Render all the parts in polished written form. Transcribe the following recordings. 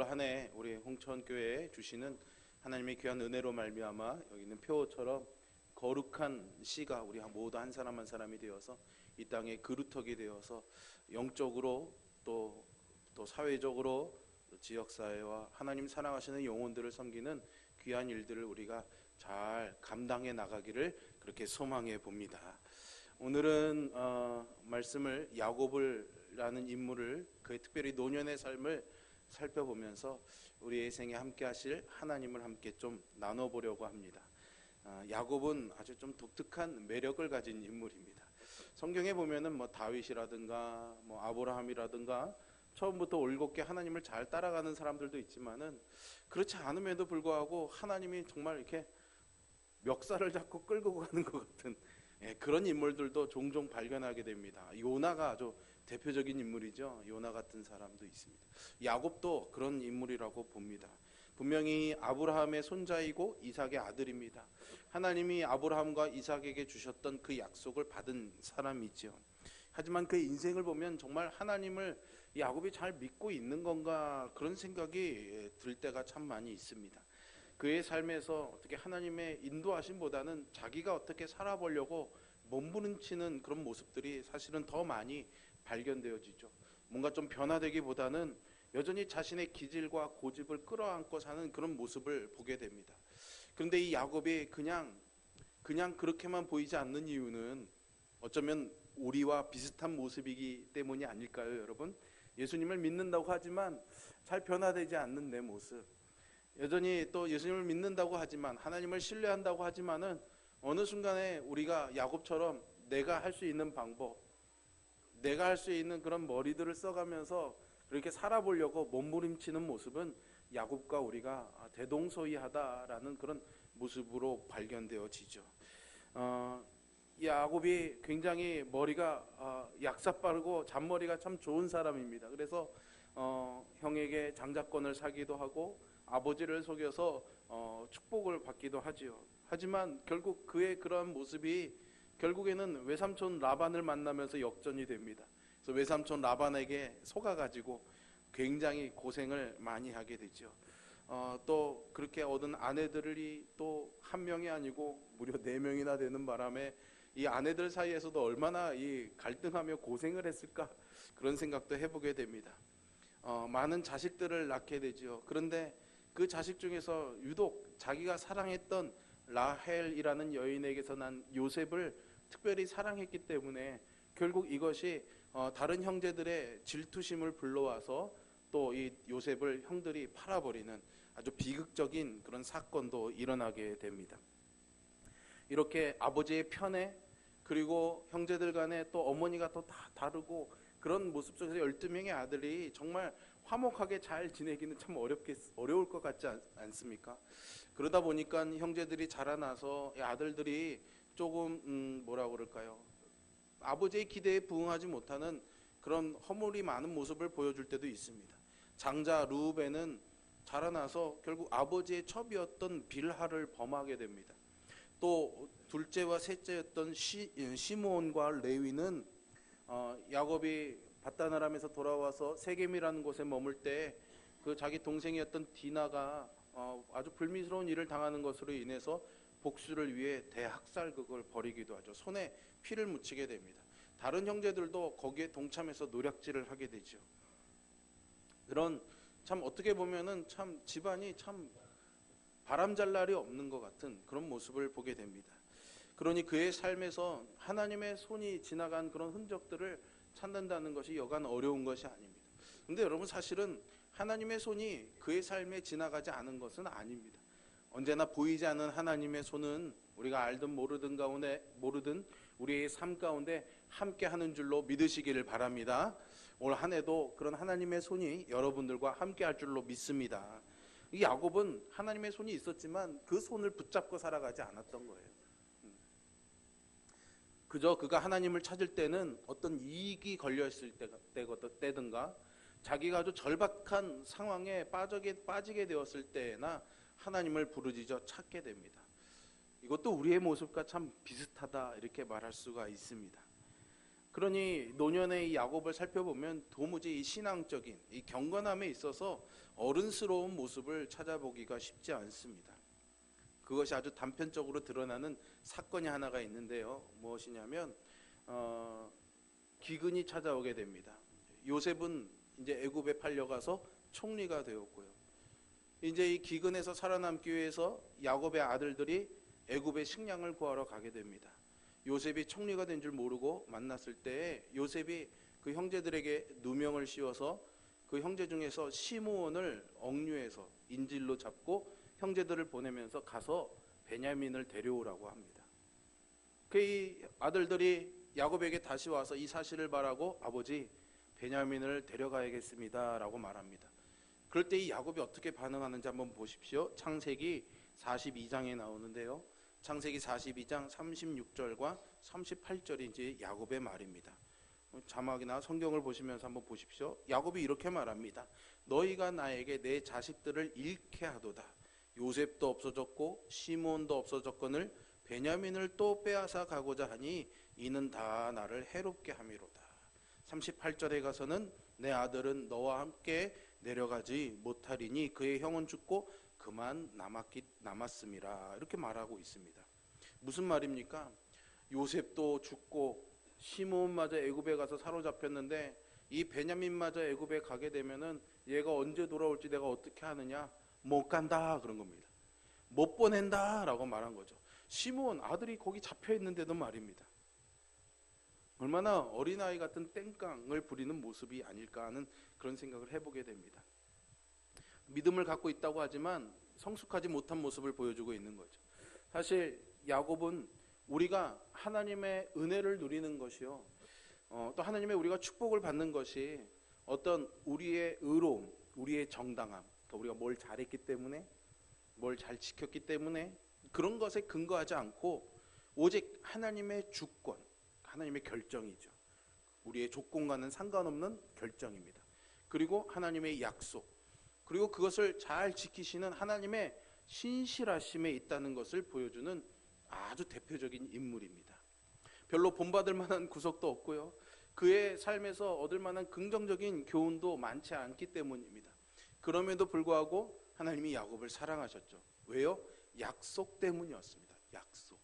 한 해 우리 홍천교회에 주시는 하나님의 귀한 은혜로 말미암아 여기 있는 표처럼 거룩한 씨가 우리 모두 한 사람 한 사람이 되어서 이 땅의 그루터기 되어서 영적으로 또 사회적으로 지역사회와 하나님 사랑하시는 영혼들을 섬기는 귀한 일들을 우리가 잘 감당해 나가기를 그렇게 소망해 봅니다. 오늘은 말씀을 야곱이라는 인물을 그의 특별히 노년의 삶을 살펴보면서 우리의 생에 함께 하실 하나님을 함께 좀 나눠보려고 합니다. 야곱은 아주 좀 독특한 매력을 가진 인물입니다. 성경에 보면은 다윗이라든가 아브라함이라든가 처음부터 올곧게 하나님을 잘 따라가는 사람들도 있지만은 그렇지 않음에도 불구하고 하나님이 정말 이렇게 멱살을 잡고 끌고 가는 것 같은 그런 인물들도 종종 발견하게 됩니다. 요나가 아주 대표적인 인물이죠. 요나 같은 사람도 있습니다. 야곱도 그런 인물이라고 봅니다. 분명히 아브라함의 손자이고 이삭의 아들입니다. 하나님이 아브라함과 이삭에게 주셨던 그 약속을 받은 사람이죠. 하지만 그의 인생을 보면 정말 하나님을 야곱이 잘 믿고 있는 건가 그런 생각이 들 때가 참 많이 있습니다. 그의 삶에서 어떻게 하나님의 인도하심보다는 자기가 어떻게 살아보려고 몸부림치는 그런 모습들이 사실은 더 많이 발견되어지죠. 뭔가 좀 변화되기보다는 여전히 자신의 기질과 고집을 끌어안고 사는 그런 모습을 보게 됩니다. 그런데 이 야곱이 그냥 그렇게만 보이지 않는 이유는 어쩌면 우리와 비슷한 모습이기 때문이 아닐까요, 여러분? 예수님을 믿는다고 하지만 잘 변화되지 않는 내 모습, 여전히 또 예수님을 믿는다고 하지만 하나님을 신뢰한다고 하지만은 어느 순간에 우리가 야곱처럼 내가 할 수 있는 방법, 내가 할 수 있는 그런 머리들을 써가면서 그렇게 살아보려고 몸부림치는 모습은 야곱과 우리가 대동소이하다라는 그런 모습으로 발견되어지죠. 야곱이 굉장히 머리가 약삭빠르고 잔머리가 참 좋은 사람입니다. 그래서 형에게 장자권을 사기도 하고 아버지를 속여서 축복을 받기도 하지요. 하지만 결국 그의 그러한 모습이 결국에는 외삼촌 라반을 만나면서 역전이 됩니다. 그래서 외삼촌 라반에게 속아가지고 굉장히 고생을 많이 하게 되죠. 또 그렇게 얻은 아내들이 또 한 명이 아니고 무려 4명이나 되는 바람에 이 아내들 사이에서도 얼마나 이 갈등하며 고생을 했을까 그런 생각도 해보게 됩니다. 많은 자식들을 낳게 되죠. 그런데 그 자식 중에서 유독 자기가 사랑했던 라헬이라는 여인에게서 난 요셉을 특별히 사랑했기 때문에 결국 이것이 다른 형제들의 질투심을 불러와서 또 이 요셉을 형들이 팔아버리는 아주 비극적인 그런 사건도 일어나게 됩니다. 이렇게 아버지의 편애 그리고 형제들 간에 또 어머니가 또 다 다르고 그런 모습 속에서 12명의 아들이 정말 화목하게 잘 지내기는 참 어려울 것 같지 않습니까? 그러다 보니까 형제들이 자라나서 아들들이 조금 뭐라고 그럴까요? 아버지의 기대에 부응하지 못하는 그런 허물이 많은 모습을 보여줄 때도 있습니다. 장자 르우벤은 자라나서 결국 아버지의 첩이었던 빌하를 범하게 됩니다. 또 둘째와 셋째였던 시므온과 레위는 야곱이 밧단아람에서 돌아와서 세겜이라는 곳에 머물 때 그 자기 동생이었던 디나가 아주 불미스러운 일을 당하는 것으로 인해서 복수를 위해 대학살극을 벌이기도 하죠. 손에 피를 묻히게 됩니다. 다른 형제들도 거기에 동참해서 노략질을 하게 되죠. 그런 참 어떻게 보면은 참 집안이 참 바람잘 날이 없는 것 같은 그런 모습을 보게 됩니다. 그러니 그의 삶에서 하나님의 손이 지나간 그런 흔적들을 찾는다는 것이 여간 어려운 것이 아닙니다. 그런데 여러분 사실은 하나님의 손이 그의 삶에 지나가지 않은 것은 아닙니다. 언제나 보이지 않는 하나님의 손은 우리가 알든 모르든 우리의 삶 가운데 함께 하는 줄로 믿으시기를 바랍니다. 올 한 해도 그런 하나님의 손이 여러분들과 함께 할 줄로 믿습니다. 이 야곱은 하나님의 손이 있었지만 그 손을 붙잡고 살아가지 않았던 거예요. 그저 그가 하나님을 찾을 때는 어떤 이익이 걸려있을 때든가 자기가 아주 절박한 상황에 빠지게 되었을 때나 하나님을 부르짖어 찾게 됩니다. 이것도 우리의 모습과 참 비슷하다 이렇게 말할 수가 있습니다. 그러니 노년의 이 야곱을 살펴보면 도무지 이 신앙적인 이 경건함에 있어서 어른스러운 모습을 찾아보기가 쉽지 않습니다. 그것이 아주 단편적으로 드러나는 사건이 하나가 있는데요. 무엇이냐면 기근이 찾아오게 됩니다. 요셉은 이제 애굽에 팔려가서 총리가 되었고요. 이제 이 기근에서 살아남기 위해서 야곱의 아들들이 애굽의 식량을 구하러 가게 됩니다. 요셉이 총리가 된 줄 모르고 만났을 때 요셉이 그 형제들에게 누명을 씌워서 그 형제 중에서 시므온을 억류해서 인질로 잡고 형제들을 보내면서 가서 베냐민을 데려오라고 합니다. 그 아들들이 야곱에게 다시 와서 이 사실을 말하고 아버지 베냐민을 데려가야겠습니다 라고 말합니다. 그럴 때 이 야곱이 어떻게 반응하는지 한번 보십시오. 창세기 42장에 나오는데요. 창세기 42장 36절과 38절이 이제 야곱의 말입니다. 자막이나 성경을 보시면서 한번 보십시오. 야곱이 이렇게 말합니다. 너희가 나에게 내 자식들을 잃게 하도다. 요셉도 없어졌고 시므온도 없어졌거늘 베냐민을 또 빼앗아 가고자 하니 이는 다 나를 해롭게 함이로다. 38절에 가서는 내 아들은 너와 함께 내려가지 못하리니 그의 형은 죽고 그만 남았음이라 이렇게 말하고 있습니다. 무슨 말입니까? 요셉도 죽고 시므온마저 애굽에 가서 사로잡혔는데 이 베냐민마저 애굽에 가게 되면은 얘가 언제 돌아올지 내가 어떻게 하느냐? 못 간다 그런 겁니다. 못 보낸다 라고 말한 거죠. 시므온 아들이 거기 잡혀 있는데도 말입니다. 얼마나 어린아이 같은 땡깡을 부리는 모습이 아닐까 하는 그런 생각을 해보게 됩니다. 믿음을 갖고 있다고 하지만 성숙하지 못한 모습을 보여주고 있는 거죠. 사실 야곱은 우리가 하나님의 은혜를 누리는 것이요, 또 하나님의 우리가 축복을 받는 것이 어떤 우리의 의로움, 우리의 정당함, 그러니까 우리가 뭘 잘했기 때문에, 뭘 잘 지켰기 때문에 그런 것에 근거하지 않고 오직 하나님의 주권, 하나님의 결정이죠. 우리의 조건과는 상관없는 결정입니다. 그리고 하나님의 약속, 그리고 그것을 잘 지키시는 하나님의 신실하심에 있다는 것을 보여주는 아주 대표적인 인물입니다. 별로 본받을 만한 구석도 없고요, 그의 삶에서 얻을 만한 긍정적인 교훈도 많지 않기 때문입니다. 그럼에도 불구하고 하나님이 야곱을 사랑하셨죠. 왜요? 약속 때문이었습니다. 약속.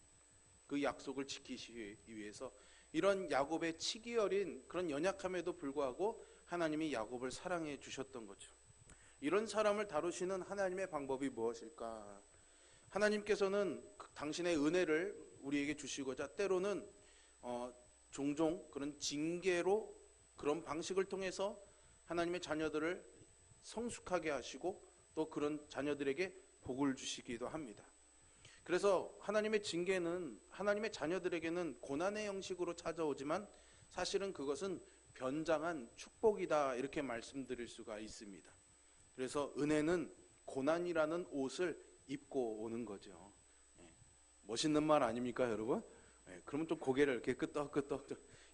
그 약속을 지키시기 위해서 이런 야곱의 치기 어린 그런 연약함에도 불구하고 하나님이 야곱을 사랑해 주셨던 거죠. 이런 사람을 다루시는 하나님의 방법이 무엇일까? 하나님께서는 당신의 은혜를 우리에게 주시고자 때로는 종종 그런 징계로, 그런 방식을 통해서 하나님의 자녀들을 성숙하게 하시고 또 그런 자녀들에게 복을 주시기도 합니다. 그래서 하나님의 징계는 하나님의 자녀들에게는 고난의 형식으로 찾아오지만 사실은 그것은 변장한 축복이다 이렇게 말씀드릴 수가 있습니다. 그래서 은혜는 고난이라는 옷을 입고 오는 거죠. 멋있는 말 아닙니까 여러분? 그러면 좀 고개를 이렇게 끄덕끄덕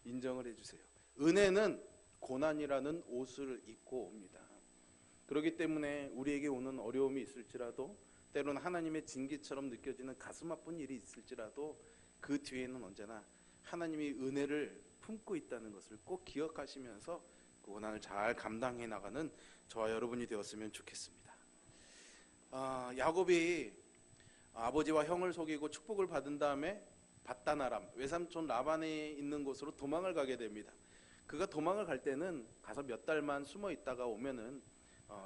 인정을 해주세요. 은혜는 고난이라는 옷을 입고 옵니다. 그렇기 때문에 우리에게 오는 어려움이 있을지라도, 때로는 하나님의 징계처럼 느껴지는 가슴 아픈 일이 있을지라도 그 뒤에는 언제나 하나님이 은혜를 품고 있다는 것을 꼭 기억하시면서 그 고난을 잘 감당해 나가는 저와 여러분이 되었으면 좋겠습니다. 야곱이 아버지와 형을 속이고 축복을 받은 다음에 밧다나람, 외삼촌 라반에 있는 곳으로 도망을 가게 됩니다. 그가 도망을 갈 때는 가서 몇 달만 숨어 있다가 오면은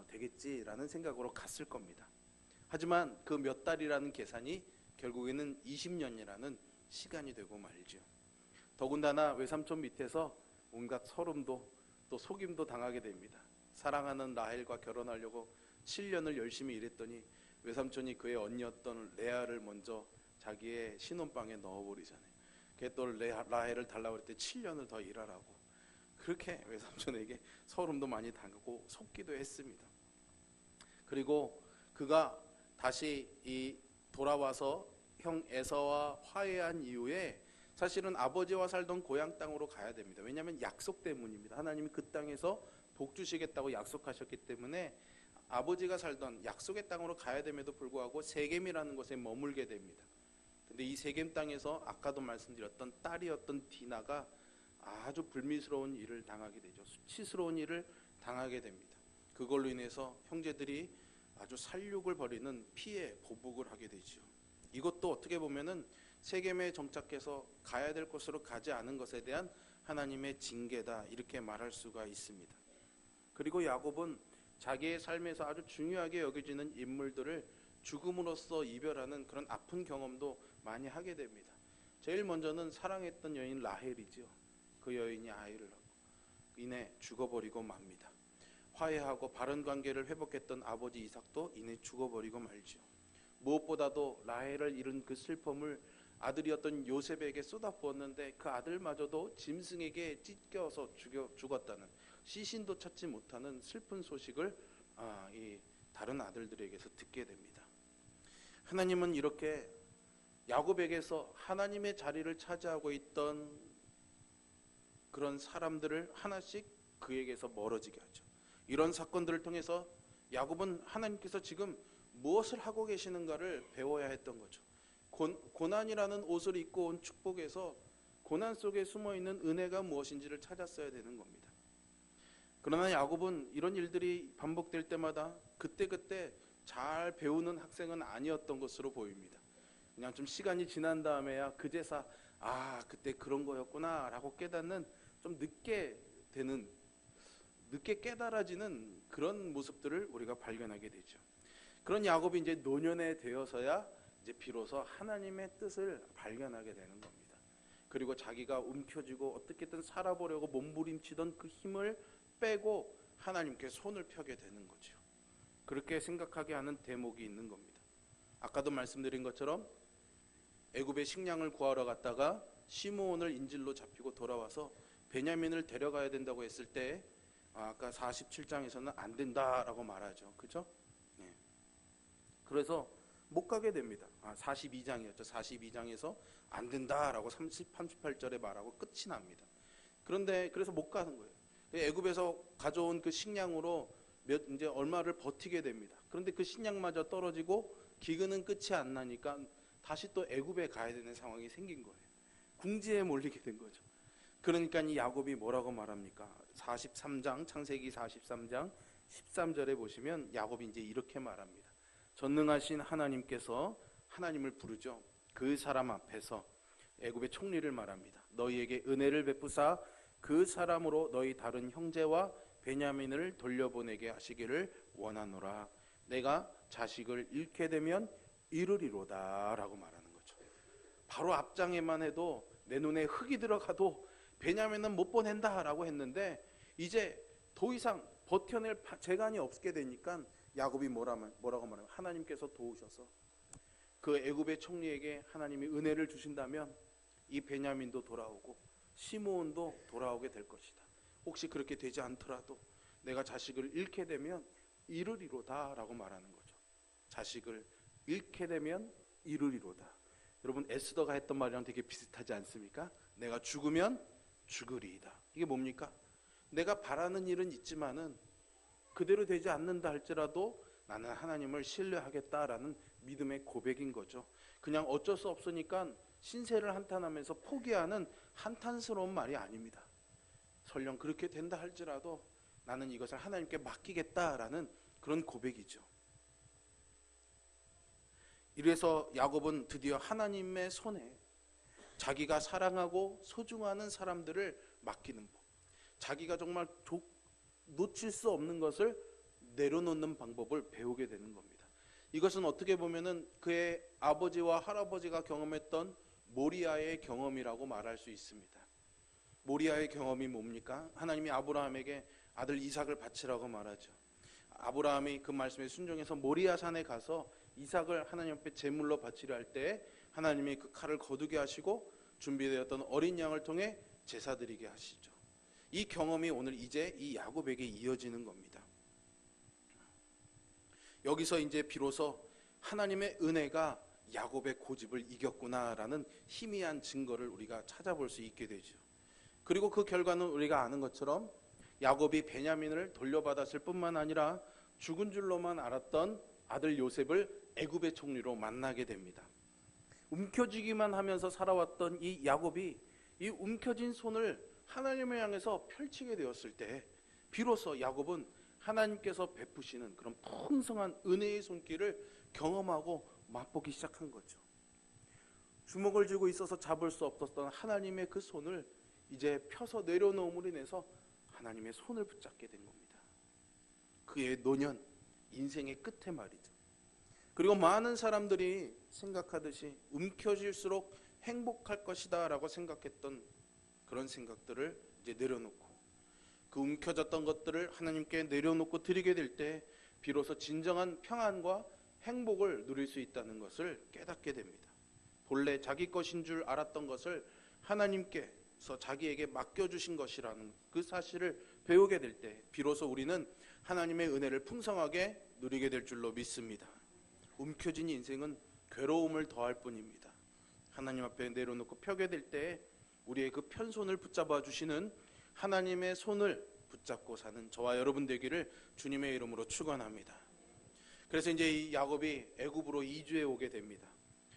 되겠지라는 생각으로 갔을 겁니다. 하지만 그 몇 달이라는 계산이 결국에는 20년이라는 시간이 되고 말죠. 더군다나 외삼촌 밑에서 온갖 서름도 또 속임도 당하게 됩니다. 사랑하는 라헬과 결혼하려고 7년을 열심히 일했더니 외삼촌이 그의 언니였던 레아를 먼저 자기의 신혼방에 넣어버리잖아요. 걔 또 라헬을 달라고 할 때 7년을 더 일하라고, 그렇게 외삼촌에게 서름도 많이 당하고 속기도 했습니다. 그리고 그가 다시 돌아와서 형 에서와 화해한 이후에 사실은 아버지와 살던 고향 땅으로 가야 됩니다. 왜냐하면 약속 때문입니다. 하나님이 그 땅에서 복 주시겠다고 약속하셨기 때문에 아버지가 살던 약속의 땅으로 가야 됨에도 불구하고 세겜이라는 곳에 머물게 됩니다. 근데 이 세겜 땅에서 아까도 말씀드렸던 딸이었던 디나가 아주 불미스러운 일을 당하게 되죠. 수치스러운 일을 당하게 됩니다. 그걸로 인해서 형제들이 아주 살육을 벌이는 피해 보복을 하게 되죠. 이것도 어떻게 보면은 세겜에 정착해서 가야 될 곳으로 가지 않은 것에 대한 하나님의 징계다, 이렇게 말할 수가 있습니다. 그리고 야곱은 자기의 삶에서 아주 중요하게 여겨지는 인물들을 죽음으로써 이별하는 그런 아픈 경험도 많이 하게 됩니다. 제일 먼저는 사랑했던 여인 라헬이죠. 그 여인이 아이를 낳고 이내 죽어버리고 맙니다. 화해하고 바른 관계를 회복했던 아버지 이삭도 이내 죽어버리고 말죠. 무엇보다도 라헬을 잃은 그 슬픔을 아들이었던 요셉에게 쏟아부었는데 그 아들마저도 짐승에게 찢겨서 죽었다는, 시신도 찾지 못하는 슬픈 소식을 이 다른 아들들에게서 듣게 됩니다. 하나님은 이렇게 야곱에게서 하나님의 자리를 차지하고 있던 그런 사람들을 하나씩 그에게서 멀어지게 하죠. 이런 사건들을 통해서 야곱은 하나님께서 지금 무엇을 하고 계시는가를 배워야 했던 거죠. 고난이라는 옷을 입고 온 축복에서 고난 속에 숨어있는 은혜가 무엇인지를 찾았어야 되는 겁니다. 그러나 야곱은 이런 일들이 반복될 때마다 그때그때 잘 배우는 학생은 아니었던 것으로 보입니다. 그냥 좀 시간이 지난 다음에야 그제서 그때 그런 거였구나 라고 깨닫는, 좀 늦게 깨달아지는 그런 모습들을 우리가 발견하게 되죠. 그런 야곱이 이제 노년에 되어서야 이제 비로소 하나님의 뜻을 발견하게 되는 겁니다. 그리고 자기가 움켜쥐고 어떻게든 살아보려고 몸부림치던 그 힘을 빼고 하나님께 손을 펴게 되는 거죠. 그렇게 생각하게 하는 대목이 있는 겁니다. 아까도 말씀드린 것처럼 애굽의 식량을 구하러 갔다가 시므온을 인질로 잡히고 돌아와서 베냐민을 데려가야 된다고 했을 때 아까 47장에서는 안 된다라고 말하죠. 그죠? 네. 그래서 못 가게 됩니다. 42장이었죠. 42장에서 안 된다라고 38절에 말하고 끝이 납니다. 그래서 못 가는 거예요. 애굽에서 가져온 그 식량으로 이제 얼마를 버티게 됩니다. 그런데 그 식량마저 떨어지고 기근은 끝이 안 나니까 다시 또 애굽에 가야 되는 상황이 생긴 거예요. 궁지에 몰리게 된 거죠. 그러니까 이 야곱이 뭐라고 말합니까? 43장, 창세기 43장 13절에 보시면 야곱이 이제 이렇게 말합니다. 전능하신 하나님께서 하나님을 부르죠. 그 사람 앞에서 애굽의 총리를 말합니다. 너희에게 은혜를 베푸사 그 사람으로 너희 다른 형제와 베냐민을 돌려보내게 하시기를 원하노라. 내가 자식을 잃게 되면 이르리로다 라고 말하는 거죠. 바로 앞장에만 해도 내 눈에 흙이 들어가도 베냐민은 못 보낸다 라고 했는데 이제 더 이상 버텨낼 재간이 없게 되니까 야곱이 뭐라고 말하면 하나님께서 도우셔서 그 애굽의 총리에게 하나님이 은혜를 주신다면 이 베냐민도 돌아오고 시므온도 돌아오게 될 것이다. 혹시 그렇게 되지 않더라도 내가 자식을 잃게 되면 이르리로다 라고 말하는 거죠. 자식을 잃게 되면 이르리로다. 여러분 에스더가 했던 말이랑 되게 비슷하지 않습니까? 내가 죽으면 죽으리이다. 이게 뭡니까? 내가 바라는 일은 있지만은 그대로 되지 않는다 할지라도 나는 하나님을 신뢰하겠다라는 믿음의 고백인 거죠. 그냥 어쩔 수 없으니까 신세를 한탄하면서 포기하는 한탄스러운 말이 아닙니다. 설령 그렇게 된다 할지라도 나는 이것을 하나님께 맡기겠다라는 그런 고백이죠. 이래서 야곱은 드디어 하나님의 손에 자기가 사랑하고 소중하는 사람들을 맡기는 법, 자기가 정말 놓칠 수 없는 것을 내려놓는 방법을 배우게 되는 겁니다. 이것은 어떻게 보면은 그의 아버지와 할아버지가 경험했던 모리아의 경험이라고 말할 수 있습니다. 모리아의 경험이 뭡니까? 하나님이 아브라함에게 아들 이삭을 바치라고 말하죠. 아브라함이 그 말씀에 순종해서 모리아 산에 가서 이삭을 하나님 앞에 제물로 바치려 할 때 하나님이 그 칼을 거두게 하시고 준비되었던 어린 양을 통해 제사 드리게 하시죠. 이 경험이 오늘 이제 이 야곱에게 이어지는 겁니다. 여기서 이제 비로소 하나님의 은혜가 야곱의 고집을 이겼구나라는 희미한 증거를 우리가 찾아볼 수 있게 되죠. 그리고 그 결과는 우리가 아는 것처럼 야곱이 베냐민을 돌려받았을 뿐만 아니라 죽은 줄로만 알았던 아들 요셉을 애굽의 총리로 만나게 됩니다. 움켜쥐기만 하면서 살아왔던 이 야곱이 이 움켜진 손을 하나님을 향해서 펼치게 되었을 때 비로소 야곱은 하나님께서 베푸시는 그런 풍성한 은혜의 손길을 경험하고 맛보기 시작한 거죠. 주먹을 쥐고 있어서 잡을 수 없었던 하나님의 그 손을 이제 펴서 내려놓음으로 인해서 하나님의 손을 붙잡게 된 겁니다. 그의 노년, 인생의 끝에 말이죠. 그리고 많은 사람들이 생각하듯이 움켜쥘수록 행복할 것이다 라고 생각했던 그런 생각들을 이제 내려놓고 그 움켜졌던 것들을 하나님께 내려놓고 드리게 될 때 비로소 진정한 평안과 행복을 누릴 수 있다는 것을 깨닫게 됩니다. 본래 자기 것인 줄 알았던 것을 하나님께서 자기에게 맡겨주신 것이라는 그 사실을 배우게 될 때 비로소 우리는 하나님의 은혜를 풍성하게 누리게 될 줄로 믿습니다. 움켜진 인생은 괴로움을 더할 뿐입니다. 하나님 앞에 내려놓고 펴게 될 때 우리의 그 편손을 붙잡아 주시는 하나님의 손을 붙잡고 사는 저와 여러분 되기를 주님의 이름으로 축원합니다. 그래서 이제 이 야곱이 애굽으로 이주해 오게 됩니다.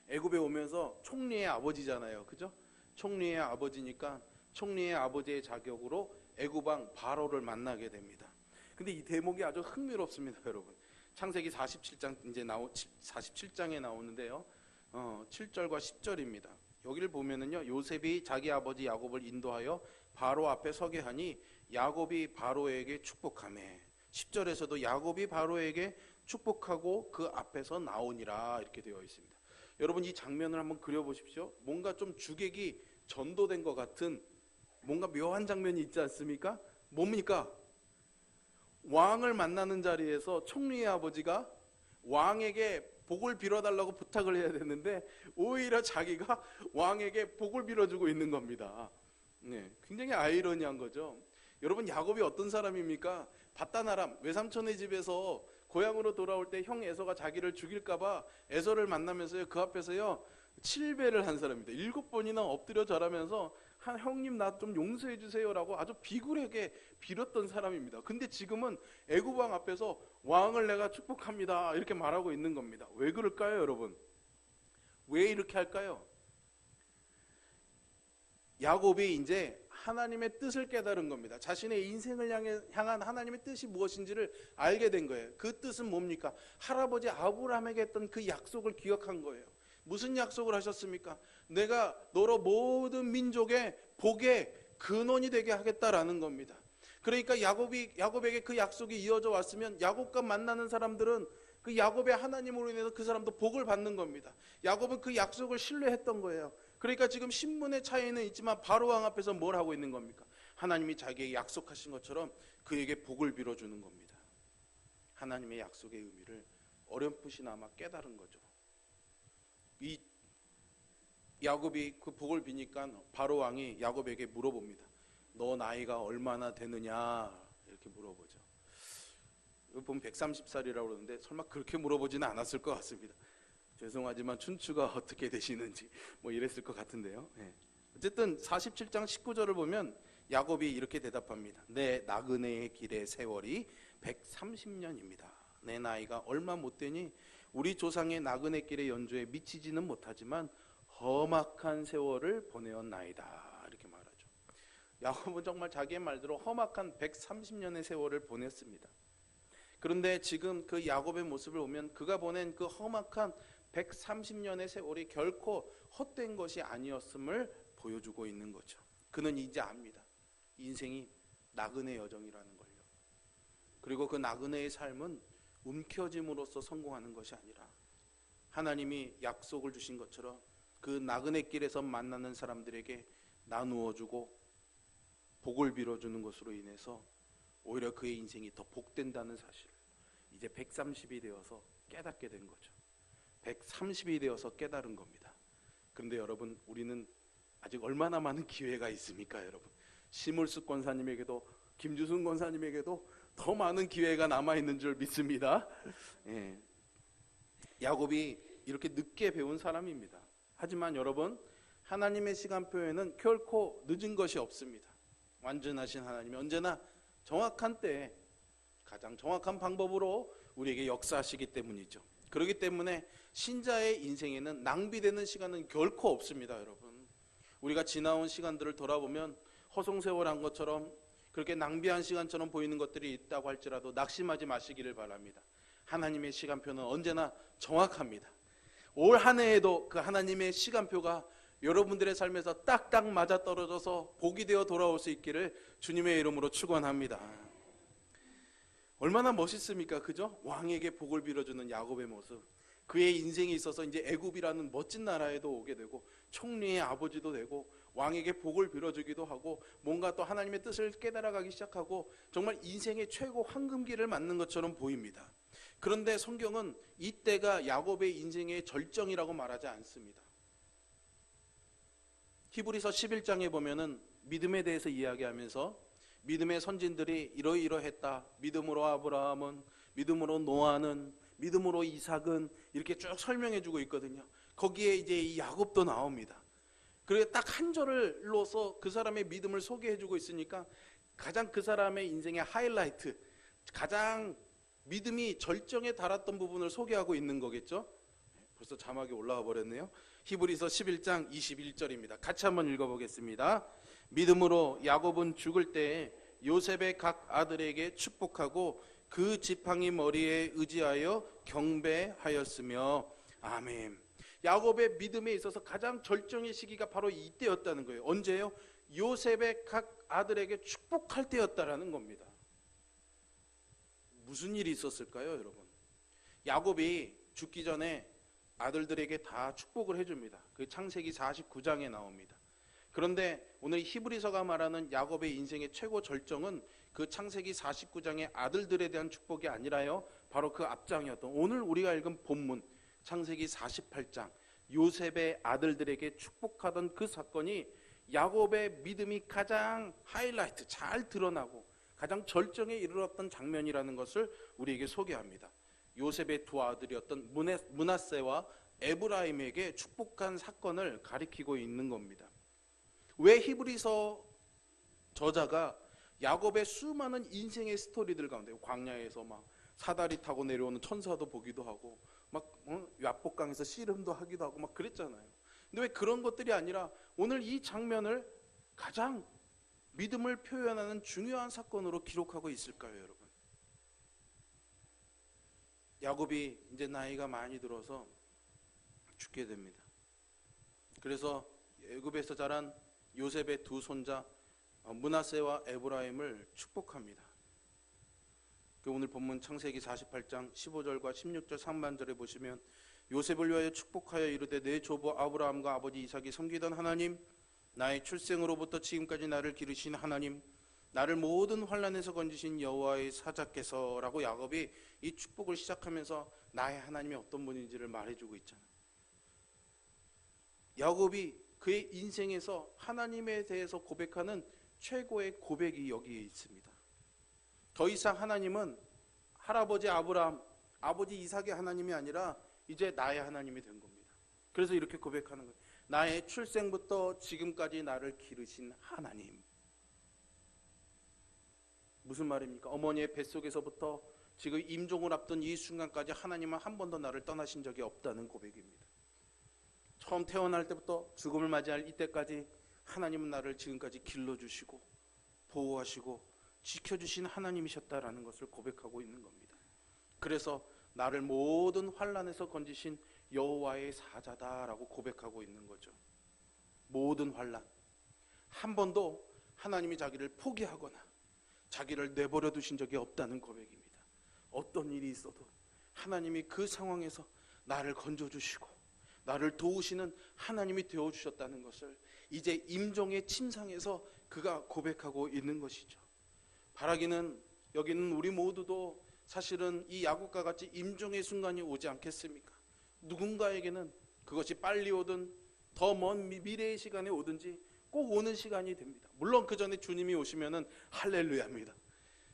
애굽에 오면서 총리의 아버지잖아요, 그죠? 총리의 아버지니까 총리의 아버지의 자격으로 애굽 왕 바로를 만나게 됩니다. 근데 이 대목이 아주 흥미롭습니다, 여러분. 창세기 47장 이제 47장에 나오는데요. 7절과 10절입니다. 여기를 보면은요, 요셉이 자기 아버지 야곱을 인도하여 바로 앞에 서게 하니 야곱이 바로에게 축복하매 10절에서도 야곱이 바로에게 축복하고 그 앞에서 나오니라 이렇게 되어 있습니다. 여러분 이 장면을 한번 그려보십시오. 뭔가 좀 주객이 전도된 것 같은 뭔가 묘한 장면이 있지 않습니까? 뭡니까? 왕을 만나는 자리에서 총리의 아버지가 왕에게 복을 빌어달라고 부탁을 해야 되는데 오히려 자기가 왕에게 복을 빌어주고 있는 겁니다. 네, 굉장히 아이러니한 거죠. 여러분 야곱이 어떤 사람입니까? 밧다나람 외삼촌의 집에서 고향으로 돌아올 때 형 에서가 자기를 죽일까봐 에서를 만나면서요 그 앞에서요 7배를 한 사람입니다. 7번이나 엎드려 절하면서 형님 나 좀 용서해 주세요라고 아주 비굴하게 빌었던 사람입니다. 근데 지금은 애굽 왕 앞에서 왕을 내가 축복합니다 이렇게 말하고 있는 겁니다. 왜 그럴까요, 여러분? 왜 이렇게 할까요? 야곱이 이제 하나님의 뜻을 깨달은 겁니다. 자신의 인생을 향한 하나님의 뜻이 무엇인지를 알게 된 거예요. 그 뜻은 뭡니까? 할아버지 아브라함에게 했던 그 약속을 기억한 거예요. 무슨 약속을 하셨습니까? 내가 너로 모든 민족의 복의 근원이 되게 하겠다라는 겁니다. 그러니까 야곱에게 그 약속이 이어져 왔으면 야곱과 만나는 사람들은 그 야곱의 하나님으로 인해서 그 사람도 복을 받는 겁니다. 야곱은 그 약속을 신뢰했던 거예요. 그러니까 지금 신분의 차이는 있지만 바로 왕 앞에서 뭘 하고 있는 겁니까? 하나님이 자기에게 약속하신 것처럼 그에게 복을 빌어주는 겁니다. 하나님의 약속의 의미를 어렴풋이나마 깨달은 거죠. 이 야곱이 그 복을 비니까 바로 왕이 야곱에게 물어봅니다. 너 나이가 얼마나 되느냐 이렇게 물어보죠. 여기 보면 130살이라고 그러는데 설마 그렇게 물어보지는 않았을 것 같습니다. 죄송하지만 춘추가 어떻게 되시는지 뭐 이랬을 것 같은데요. 네. 어쨌든 47장 19절을 보면 야곱이 이렇게 대답합니다. 내 나그네의 길의 세월이 130년입니다. 내 나이가 얼마 못 되니 우리 조상의 나그네 길의 연주에 미치지는 못하지만 험악한 세월을 보내었나이다 이렇게 말하죠. 야곱은 정말 자기의 말대로 험악한 130년의 세월을 보냈습니다. 그런데 지금 그 야곱의 모습을 보면 그가 보낸 그 험악한 130년의 세월이 결코 헛된 것이 아니었음을 보여주고 있는 거죠. 그는 이제 압니다. 인생이 나그네 여정이라는 걸요. 그리고 그 나그네의 삶은 움켜짐으로써 성공하는 것이 아니라 하나님이 약속을 주신 것처럼 그 나그네 길에서 만나는 사람들에게 나누어주고 복을 빌어주는 것으로 인해서 오히려 그의 인생이 더 복된다는 사실을 이제 130이 되어서 깨닫게 된 거죠. 130이 되어서 깨달은 겁니다. 그런데 여러분 우리는 아직 얼마나 많은 기회가 있습니까, 여러분? 심을숙 권사님에게도 김주순 권사님에게도 더 많은 기회가 남아있는 줄 믿습니다. 예. 야곱이 이렇게 늦게 배운 사람입니다. 하지만 여러분 하나님의 시간표에는 결코 늦은 것이 없습니다. 완전하신 하나님이 언제나 정확한 때에 가장 정확한 방법으로 우리에게 역사하시기 때문이죠. 그렇기 때문에 신자의 인생에는 낭비되는 시간은 결코 없습니다, 여러분. 우리가 지나온 시간들을 돌아보면 허송세월한 것처럼 그렇게 낭비한 시간처럼 보이는 것들이 있다고 할지라도 낙심하지 마시기를 바랍니다. 하나님의 시간표는 언제나 정확합니다. 올 한 해에도 그 하나님의 시간표가 여러분들의 삶에서 딱딱 맞아떨어져서 복이 되어 돌아올 수 있기를 주님의 이름으로 축원합니다. 얼마나 멋있습니까? 그죠? 왕에게 복을 빌어주는 야곱의 모습. 그의 인생에 있어서 이제 애굽이라는 멋진 나라에도 오게 되고 총리의 아버지도 되고 왕에게 복을 빌어주기도 하고 뭔가 또 하나님의 뜻을 깨달아가기 시작하고 정말 인생의 최고 황금기를 맞는 것처럼 보입니다. 그런데 성경은 이때가 야곱의 인생의 절정이라고 말하지 않습니다. 히브리서 11장에 보면은 믿음에 대해서 이야기하면서 믿음의 선진들이 이러이러했다. 믿음으로 아브라함은, 믿음으로 노아는, 믿음으로 이삭은 이렇게 쭉 설명해 주고 있거든요. 거기에 이제 이 야곱도 나옵니다. 그리고 딱 한 절을로서 그 사람의 믿음을 소개해 주고 있으니까 가장 그 사람의 인생의 하이라이트, 가장 믿음이 절정에 달았던 부분을 소개하고 있는 거겠죠. 벌써 자막이 올라와 버렸네요. 히브리서 11장 21절입니다. 같이 한번 읽어보겠습니다. 믿음으로 야곱은 죽을 때에 요셉의 각 아들에게 축복하고 그 지팡이 머리에 의지하여 경배하였으며. 아멘. 야곱의 믿음에 있어서 가장 절정의 시기가 바로 이때였다는 거예요. 언제요? 요셉의 각 아들에게 축복할 때였다라는 겁니다. 무슨 일이 있었을까요, 여러분? 야곱이 죽기 전에 아들들에게 다 축복을 해줍니다. 그 창세기 49장에 나옵니다. 그런데 오늘 히브리서가 말하는 야곱의 인생의 최고 절정은 그 창세기 49장의 아들들에 대한 축복이 아니라요, 바로 그 앞장이었던 오늘 우리가 읽은 본문 창세기 48장 요셉의 아들들에게 축복하던 그 사건이 야곱의 믿음이 가장 하이라이트, 잘 드러나고 가장 절정에 이르렀던 장면이라는 것을 우리에게 소개합니다. 요셉의 두 아들이었던 므낫세와 에브라임에게 축복한 사건을 가리키고 있는 겁니다. 왜 히브리서 저자가 야곱의 수많은 인생의 스토리들 가운데 광야에서 막 사다리 타고 내려오는 천사도 보기도 하고 막 야복강에서 씨름도 하기도 하고 막 그랬잖아요. 근데 왜 그런 것들이 아니라 오늘 이 장면을 가장 믿음을 표현하는 중요한 사건으로 기록하고 있을까요, 여러분? 야곱이 이제 나이가 많이 들어서 죽게 됩니다. 그래서 애굽에서 자란 요셉의 두 손자 므낫세와 에브라임을 축복합니다. 오늘 본문 창세기 48장 15절과 16절 상반절에 보시면 요셉을 위하여 축복하여 이르되 내 조부 아브라함과 아버지 이삭이 섬기던 하나님, 나의 출생으로부터 지금까지 나를 기르신 하나님, 나를 모든 환난에서 건지신 여호와의 사자께서, 라고 야곱이 이 축복을 시작하면서 나의 하나님이 어떤 분인지를 말해주고 있잖아요. 야곱이 그의 인생에서 하나님에 대해서 고백하는 최고의 고백이 여기에 있습니다. 더 이상 하나님은 할아버지 아브라함, 아버지 이삭의 하나님이 아니라 이제 나의 하나님이 된 겁니다. 그래서 이렇게 고백하는 거예요. 나의 출생부터 지금까지 나를 기르신 하나님. 무슨 말입니까? 어머니의 뱃속에서부터 지금 임종을 앞둔 이 순간까지 하나님은 한 번도 나를 떠나신 적이 없다는 고백입니다. 처음 태어날 때부터 죽음을 맞이할 이때까지 하나님은 나를 지금까지 길러주시고 보호하시고 지켜주신 하나님이셨다라는 것을 고백하고 있는 겁니다. 그래서 나를 모든 환난에서 건지신 여호와의 사자다라고 고백하고 있는 거죠. 모든 환난, 한 번도 하나님이 자기를 포기하거나 자기를 내버려 두신 적이 없다는 고백입니다. 어떤 일이 있어도 하나님이 그 상황에서 나를 건져주시고 나를 도우시는 하나님이 되어주셨다는 것을 이제 임종의 침상에서 그가 고백하고 있는 것이죠. 바라기는 여기는 우리 모두도 사실은 이 야곱과 같이 임종의 순간이 오지 않겠습니까? 누군가에게는 그것이 빨리 오든 더 먼 미래의 시간에 오든지 꼭 오는 시간이 됩니다. 물론 그 전에 주님이 오시면은 할렐루야입니다.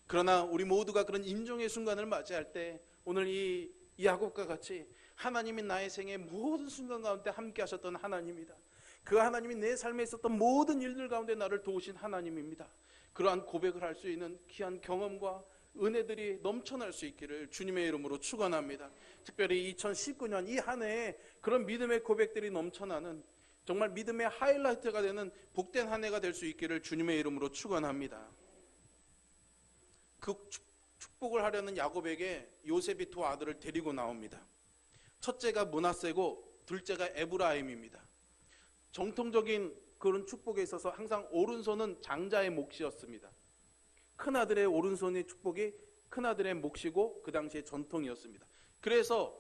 그러나 우리 모두가 그런 임종의 순간을 맞이할 때 오늘 이 야곱과 같이 하나님이 나의 생의 모든 순간 가운데 함께 하셨던 하나님이다. 그 하나님이 내 삶에 있었던 모든 일들 가운데 나를 도우신 하나님입니다. 그러한 고백을 할 수 있는 귀한 경험과 은혜들이 넘쳐날 수 있기를 주님의 이름으로 축원합니다. 특별히 2019년 이 한 해에 그런 믿음의 고백들이 넘쳐나는 정말 믿음의 하이라이트가 되는 복된 한 해가 될 수 있기를 주님의 이름으로 축원합니다. 그 축복을 하려는 야곱에게 요셉이 두 아들을 데리고 나옵니다. 첫째가 므낫세고 둘째가 에브라임입니다. 정통적인 그런 축복에 있어서 항상 오른손은 장자의 몫이었습니다. 큰아들의 오른손의 축복이 큰아들의 몫이고 그 당시의 전통이었습니다. 그래서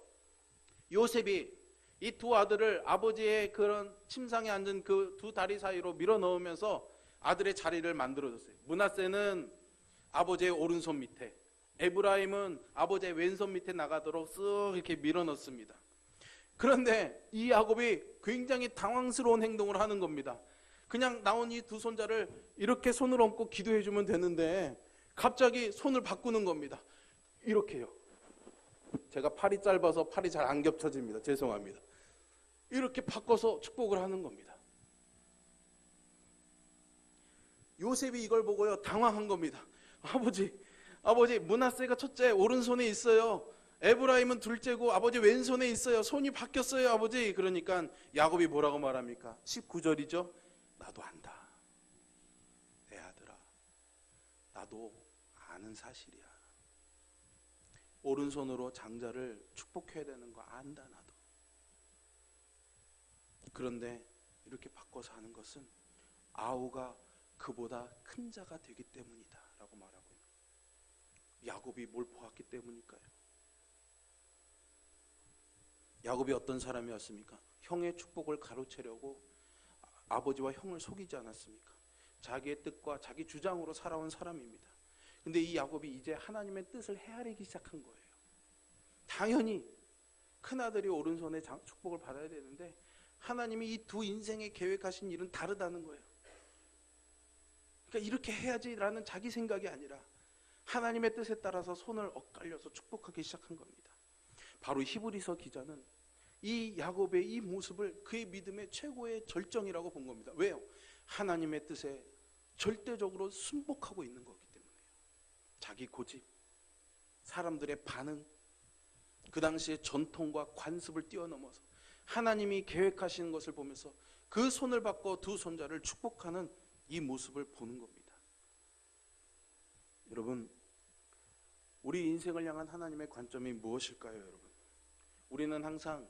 요셉이 이 두 아들을 아버지의 그런 침상에 앉은 그 두 다리 사이로 밀어 넣으면서 아들의 자리를 만들어줬어요. 므낫세는 아버지의 오른손 밑에, 에브라임은 아버지의 왼손 밑에 나가도록 쓱 이렇게 밀어 넣습니다. 그런데 이 야곱이 굉장히 당황스러운 행동을 하는 겁니다. 그냥 나온 이 두 손자를 이렇게 손을 얹고 기도해 주면 되는데 갑자기 손을 바꾸는 겁니다. 이렇게요. 제가 팔이 짧아서 팔이 잘 안 겹쳐집니다. 죄송합니다. 이렇게 바꿔서 축복을 하는 겁니다. 요셉이 이걸 보고요 당황한 겁니다. 아버지 므낫세가 첫째 오른손에 있어요. 에브라임은 둘째고 아버지 왼손에 있어요. 손이 바뀌었어요 아버지. 그러니까 야곱이 뭐라고 말합니까? 19절이죠. 나도 안다. 내 아들아, 나도 아는 사실이야. 오른손으로 장자를 축복해야 되는 거 안다 나도. 그런데 이렇게 바꿔서 하는 것은 아우가 그보다 큰 자가 되기 때문이다 라고 말하고 있는, 야곱이 뭘 보았기 때문일까요? 야곱이 어떤 사람이었습니까? 형의 축복을 가로채려고 아버지와 형을 속이지 않았습니까? 자기의 뜻과 자기 주장으로 살아온 사람입니다. 근데 이 야곱이 이제 하나님의 뜻을 헤아리기 시작한 거예요. 당연히 큰아들이 오른손에 축복을 받아야 되는데 하나님이 이 두 인생에 계획하신 일은 다르다는 거예요. 그러니까 이렇게 해야지라는 자기 생각이 아니라 하나님의 뜻에 따라서 손을 엇갈려서 축복하기 시작한 겁니다. 바로 히브리서 기자는 이 야곱의 이 모습을 그의 믿음의 최고의 절정이라고 본 겁니다. 왜요? 하나님의 뜻에 절대적으로 순복하고 있는 거기 때문에요. 자기 고집, 사람들의 반응, 그 당시의 전통과 관습을 뛰어넘어서 하나님이 계획하시는 것을 보면서 그 손을 받고 두 손자를 축복하는 이 모습을 보는 겁니다. 여러분, 우리 인생을 향한 하나님의 관점이 무엇일까요, 여러분? 우리는 항상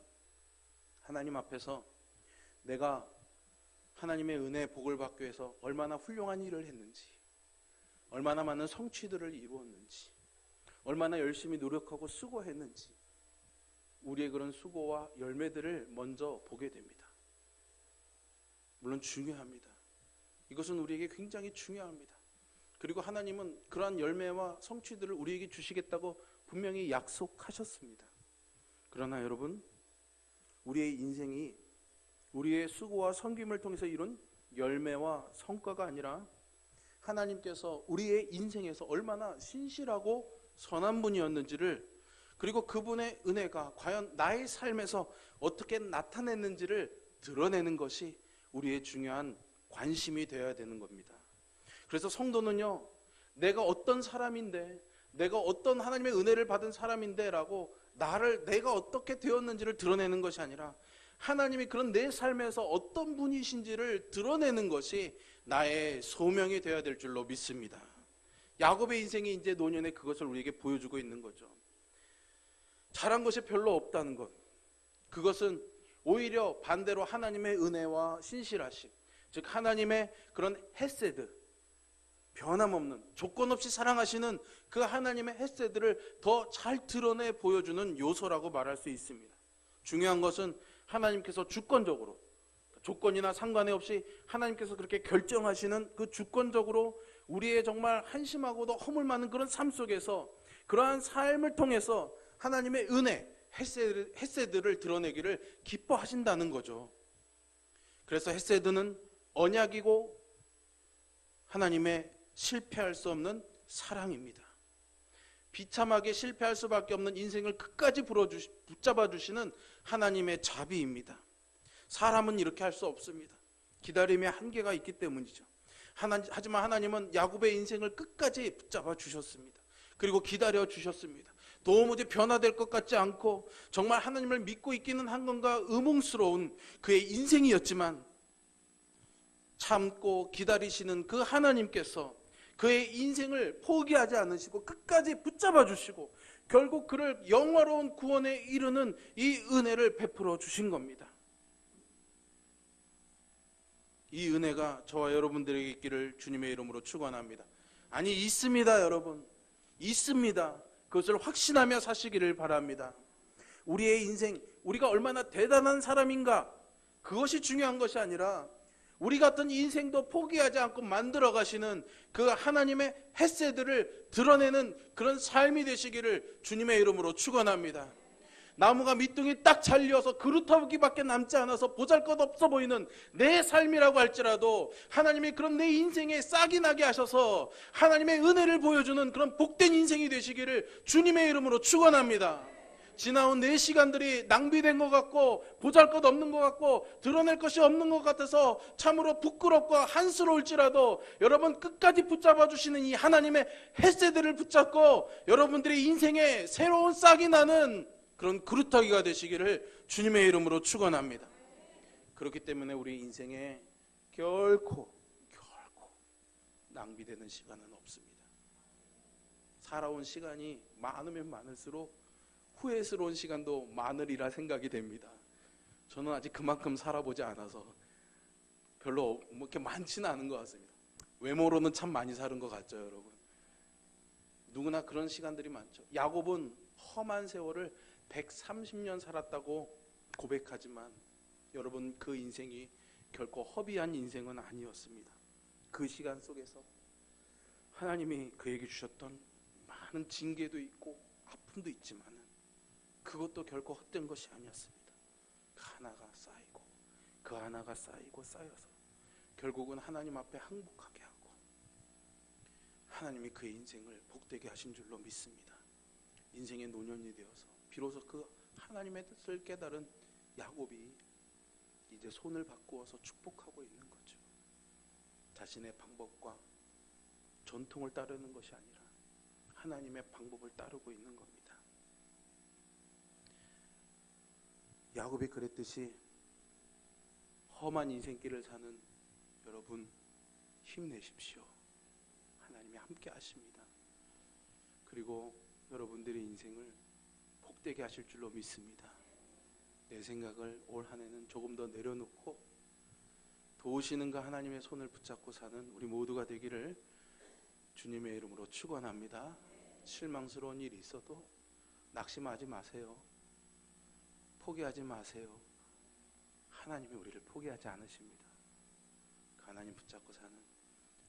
하나님 앞에서 내가 하나님의 은혜의 복을 받기 위해서 얼마나 훌륭한 일을 했는지, 얼마나 많은 성취들을 이루었는지, 얼마나 열심히 노력하고 수고했는지, 우리의 그런 수고와 열매들을 먼저 보게 됩니다. 물론 중요합니다. 이것은 우리에게 굉장히 중요합니다. 그리고 하나님은 그러한 열매와 성취들을 우리에게 주시겠다고 분명히 약속하셨습니다. 그러나 여러분, 우리의 인생이 우리의 수고와 섬김을 통해서 이룬 열매와 성과가 아니라 하나님께서 우리의 인생에서 얼마나 신실하고 선한 분이었는지를, 그리고 그분의 은혜가 과연 나의 삶에서 어떻게 나타냈는지를 드러내는 것이 우리의 중요한 관심이 되어야 되는 겁니다. 그래서 성도는요, 내가 어떤 사람인데, 내가 어떤 하나님의 은혜를 받은 사람인데 라고 내가 어떻게 되었는지를 드러내는 것이 아니라 하나님이 그런 내 삶에서 어떤 분이신지를 드러내는 것이 나의 소명이 되어야 될 줄로 믿습니다. 야곱의 인생이 이제 노년에 그것을 우리에게 보여주고 있는 거죠. 잘한 것이 별로 없다는 것, 그것은 오히려 반대로 하나님의 은혜와 신실하심, 즉 하나님의 그런 헤세드, 변함없는 조건 없이 사랑하시는 그 하나님의 헤세드를 더 잘 드러내 보여주는 요소라고 말할 수 있습니다. 중요한 것은 하나님께서 주권적으로, 조건이나 상관에 없이 하나님께서 그렇게 결정하시는 그 주권적으로 우리의 정말 한심하고도 허물 많은 그런 삶 속에서 그러한 삶을 통해서 하나님의 은혜, 헤세드를 드러내기를 기뻐하신다는 거죠. 그래서 헤세드는 언약이고 하나님의 실패할 수 없는 사랑입니다. 비참하게 실패할 수밖에 없는 인생을 끝까지 붙잡아 주시는 하나님의 자비입니다. 사람은 이렇게 할 수 없습니다. 기다림의 한계가 있기 때문이죠. 하지만 하나님은 야곱의 인생을 끝까지 붙잡아 주셨습니다. 그리고 기다려 주셨습니다. 도무지 변화될 것 같지 않고 정말 하나님을 믿고 있기는 한 건가 의문스러운 그의 인생이었지만, 참고 기다리시는 그 하나님께서 그의 인생을 포기하지 않으시고 끝까지 붙잡아 주시고 결국 그를 영화로운 구원에 이르는 이 은혜를 베풀어 주신 겁니다. 이 은혜가 저와 여러분들에게 있기를 주님의 이름으로 축원합니다. 아니, 있습니다. 여러분, 있습니다. 그것을 확신하며 사시기를 바랍니다. 우리의 인생, 우리가 얼마나 대단한 사람인가, 그것이 중요한 것이 아니라 우리 같은 인생도 포기하지 않고 만들어 가시는 그 하나님의 헤세드를 드러내는 그런 삶이 되시기를 주님의 이름으로 축원합니다. 나무가 밑둥이 딱 잘려서 그루터기밖에 남지 않아서 보잘것없어 보이는 내 삶이라고 할지라도 하나님이 그런 내 인생에 싹이 나게 하셔서 하나님의 은혜를 보여주는 그런 복된 인생이 되시기를 주님의 이름으로 축원합니다. 지나온 내 시간들이 낭비된 것 같고 보잘것없는 것 같고 드러낼 것이 없는 것 같아서 참으로 부끄럽고 한스러울지라도 여러분 끝까지 붙잡아 주시는 이 하나님의 헤세드를 붙잡고 여러분들의 인생에 새로운 싹이 나는 그런 그루터기가 되시기를 주님의 이름으로 축원합니다. 그렇기 때문에 우리 인생에 결코 낭비되는 시간은 없습니다. 살아온 시간이 많으면 많을수록 후회스러운 시간도 많으리라 생각이 됩니다. 저는 아직 그만큼 살아보지 않아서 별로 뭐 이렇게 많지는 않은 것 같습니다. 외모로는 참 많이 사는 것 같죠, 여러분. 누구나 그런 시간들이 많죠. 야곱은 험한 세월을 130년 살았다고 고백하지만 여러분, 그 인생이 결코 허비한 인생은 아니었습니다. 그 시간 속에서 하나님이 그에게 주셨던 많은 징계도 있고 아픔도 있지만 그것도 결코 헛된 것이 아니었습니다. 그 하나가 쌓이고 그 하나가 쌓이고 쌓여서 결국은 하나님 앞에 항복하게 하고 하나님이 그의 인생을 복되게 하신 줄로 믿습니다. 인생의 노년이 되어서 비로소 그 하나님의 뜻을 깨달은 야곱이 이제 손을 바꾸어서 축복하고 있는 거죠. 자신의 방법과 전통을 따르는 것이 아니라 하나님의 방법을 따르고 있는 겁니다. 야곱이 그랬듯이 험한 인생길을 사는 여러분, 힘내십시오. 하나님이 함께 하십니다. 그리고 여러분들의 인생을 복되게 하실 줄로 믿습니다. 내 생각을 올 한 해는 조금 더 내려놓고 도우시는 그 하나님의 손을 붙잡고 사는 우리 모두가 되기를 주님의 이름으로 축원합니다. 실망스러운 일이 있어도 낙심하지 마세요. 포기하지 마세요. 하나님이 우리를 포기하지 않으십니다. 그 하나님 붙잡고 사는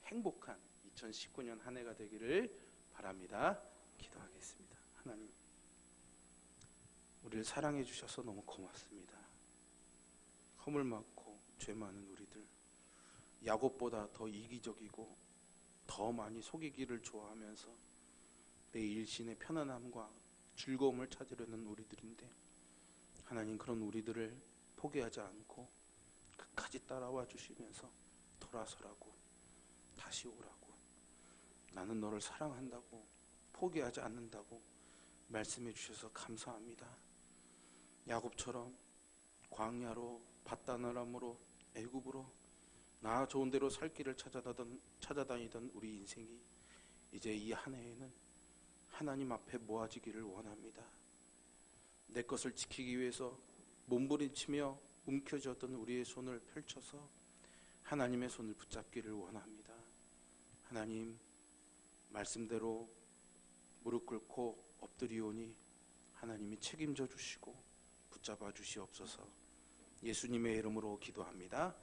행복한 2019년 한 해가 되기를 바랍니다. 기도하겠습니다. 하나님, 우리를 사랑해 주셔서 너무 고맙습니다. 허물 많고 죄 많은 우리들, 야곱보다 더 이기적이고 더 많이 속이기를 좋아하면서 내 일신의 편안함과 즐거움을 찾으려는 우리들인데, 하나님, 그런 우리들을 포기하지 않고 끝까지 따라와 주시면서 돌아서라고, 다시 오라고, 나는 너를 사랑한다고, 포기하지 않는다고 말씀해 주셔서 감사합니다. 야곱처럼 광야로 밧다나람으로 애굽으로 나 좋은 대로 살 길을 찾아다니던 우리 인생이 이제 이 한 해에는 하나님 앞에 모아지기를 원합니다. 내 것을 지키기 위해서 몸부림치며 움켜쥐었던 우리의 손을 펼쳐서 하나님의 손을 붙잡기를 원합니다. 하나님, 말씀대로 무릎 꿇고 엎드리오니 하나님이 책임져 주시고 붙잡아 주시옵소서. 예수님의 이름으로 기도합니다.